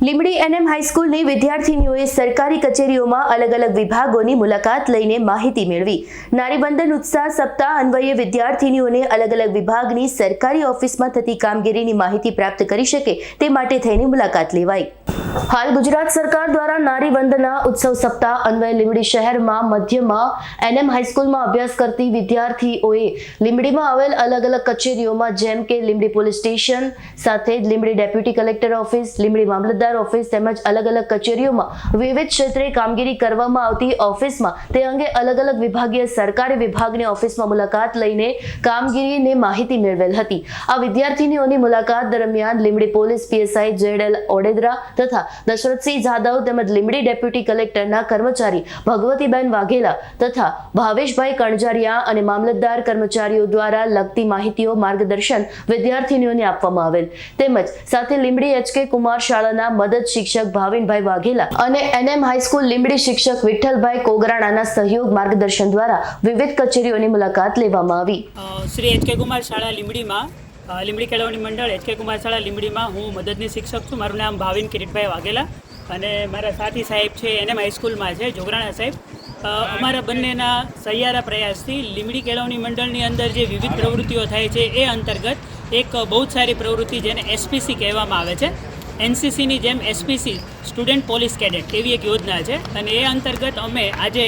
Limbdi NM હાઈસ્કૂલની વિદ્યાર્થીનીઓએ સરકારી કચેરીઓમાં અલગ અલગ વિભાગોની મુલાકાત લઈને માહિતી મેળવી। નારીવંદન ઉત્સાહ સપ્તાહ અન્વયે વિદ્યાર્થીનીઓને અલગ અલગ વિભાગની સરકારી ઓફિસમાં થતી કામગીરીની માહિતી પ્રાપ્ત કરી શકે તે માટે થઈને મુલાકાત લેવાઈ। હાલ ગુજરાત સરકાર દ્વારા નારીવંદના ઉત્સવ સપ્તાહ અન્વયે લીંબડી શહેરમાં મધ્યમાં એનએમ હાઈસ્કૂલમાં અભ્યાસ કરતી વિદ્યાર્થીઓએ લીંબડીમાં આવેલ અલગ અલગ કચેરીઓમાં જેમ કે લીંબડી પોલીસ સ્ટેશન સાથે Limbdi deputy collector office, Limbdi mamlatdar office તેમજ અલગ અલગ કચેરીઓમાં વિવિધ ક્ષેત્રે કામગીરી કરવામાં આવતી ઓફિસમાં તે અંગે અલગ અલગ વિભાગીય સરકારી વિભાગની ઓફિસમાં મુલાકાત લઈને કામગીરીને માહિતી મેળવેલ હતી। આ વિદ્યાર્થીનીઓની મુલાકાત દરમિયાન લીંબડી પોલીસ પીએસઆઈ જેડેલ ઓડેદરા તથા દશરથસિંહ જાદવ તેમજ લીંબડી ડેપ્યુટી કલેક્ટરના કર્મચારી ભગવતીબેન વાઘેલા તથા ભાવેશભાઈ કણજારિયા અને મામલતદાર કર્મચારીઓ દ્વારા લગતી માહિતીઓ માર્ગદર્શન વિદ્યાર્થીનીઓને આપવામાં આવેલ તેમજ સાથે લીંબડી એચકે કુમાર શાળાના મદદ શિક્ષક ભાવિનભાઈ વાઘેલા અને એનએમ હાઈસ્કૂલ લીંબડી શિક્ષક વિઠ્ઠલભાઈ કોગરાણાના સહયોગ માર્ગદર્શન દ્વારા વિવિધ કચેરીઓની મુલાકાત લેવામાં આવી। શ્રી એચકે કુમાર શાળા લીંબડીમાં લીંબડી કેળવણી મંડળ એચકે કુમાર શાળા લીંબડીમાં હું મદદની શિક્ષક છું। મારું નામ ભાવિન કિરીટભાઈ વાઘેલા અને મારા સાથી સાહેબ છે એનએમ હાઈસ્કૂલમાં છે જોગરાણા સાહેબ। અમારા બંનેના સહિયારા પ્રયાસથી લીંબડી કેળવણી મંડળની અંદર જે વિવિધ પ્રવૃત્તિઓ થાય છે એ અંતર્ગત એક બહુ જ સારી પ્રવૃત્તિ જેને એસપીસી કહેવામાં આવે છે, એનસીસીની જેમ એસપીસી સ્ટુડન્ટ પોલીસ કેડેટ એવી એક યોજના છે અને એ અંતર્ગત અમે આજે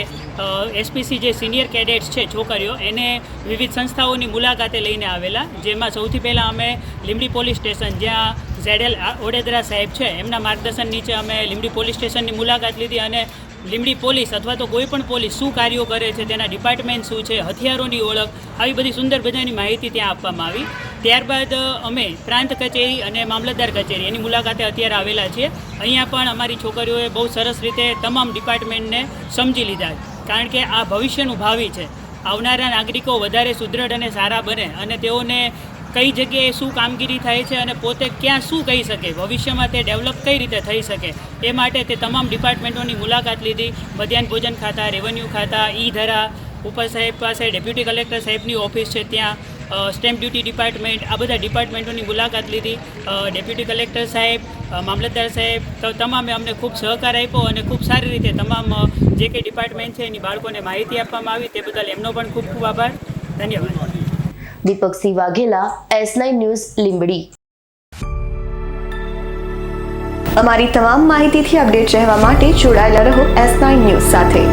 એસપીસી જે સિનિયર કેડેટ્સ છે છોકરીઓ એને વિવિધ સંસ્થાઓની મુલાકાતે લઈને આવેલા, જેમાં સૌથી પહેલાં અમે લીંબડી પોલીસ સ્ટેશન જ્યાં જેડેલ ઓડેદરા સાહેબ છે એમના માર્ગદર્શન નીચે અમે લીંબડી પોલીસ સ્ટેશનની મુલાકાત લીધી અને લીંબડી પોલીસ અથવા તો કોઈ પણ પોલીસ શું કાર્યો કરે છે, તેના ડિપાર્ટમેન્ટ શું છે, હથિયારોની ઓળખ, આવી બધી સુંદર મજાની માહિતી ત્યાં આપવામાં આવી। ત્યારબાદ અમે પ્રાંત કચેરી અને મામલતદાર કચેરી એની મુલાકાતે અત્યારે આવેલા છીએ। અહીંયા પણ અમારી છોકરીઓએ બહુ સરસ રીતે તમામ ડિપાર્ટમેન્ટને સમજી લીધા, કારણ કે આ ભવિષ્યનું ભાવિ છે। આવનારા નાગરિકો વધારે સુદૃઢ અને સારા બને અને તેઓને કઈ જગ્યાએ શું કામગીરી થાય છે અને પોતે ક્યાં શું કહી શકે, ભવિષ્યમાં તે ડેવલપ કઈ રીતે થઈ શકે એ માટે તે તમામ ડિપાર્ટમેન્ટોની મુલાકાત લીધી। મધ્યાહન ભોજન ખાતા, રેવન્યુ ખાતા, ઈ ધરા, ઉપર સાહેબ પાસે ડેપ્યુટી કલેક્ટર સાહેબની ઓફિસ છે ત્યાં સ્ટેમ્પ ડ્યુટી ડિપાર્ટમેન્ટ, આ બધા ડિપાર્ટમેન્ટોની મુલાકાત લીધી। ડેપ્યુટી કલેક્ટર સાહેબ, મામલતદાર સાહેબ તમામે અમને ખૂબ સહકાર આપ્યો અને ખૂબ સારી રીતે તમામ જે કંઈ ડિપાર્ટમેન્ટ છે એની બાળકોને માહિતી આપવામાં આવી, તે બદલ એમનો પણ ખૂબ ખૂબ આભાર, ધન્યવાદ। Deepaksinh Vaghela, S9 news Limbdi. અમારી તમામ માહિતીથી અપડેટ રહેવા માટે જોડાયેલા રહો S9 ન્યૂઝ સાથે।